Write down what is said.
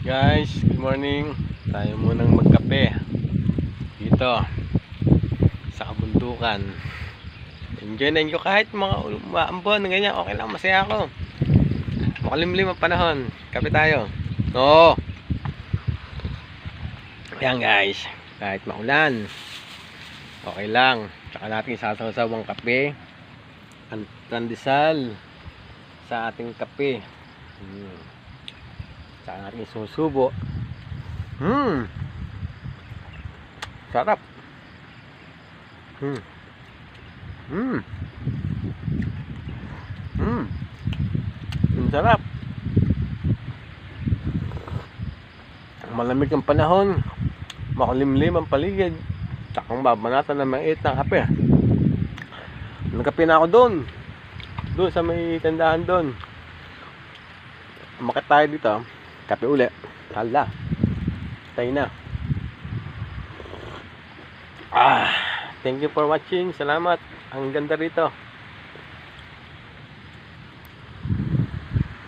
Guys, good morning. Tayo munang magkape dito sa kabundukan. Enjoy na enjoy kahit mga maambon ganyan, okay lang, masaya ako. Makulimlim ang panahon. Kape tayo. Oo. Ayan guys, kahit maulan, okay lang. Tsaka natin sasawsaw ang kape. Ang pandesal sa ating kape. Tsaka natin susubo. Sarap. Ang sarap. Malamig ang panahon, makulimlim ang paligid, tsaka babanatan ng mait ng kape. Nagkape na ako doon sa may tindahan doon. Umakit tayo dito, kape uli. Hala, tayo na. Thank you for watching. Salamat. Ang ganda rito.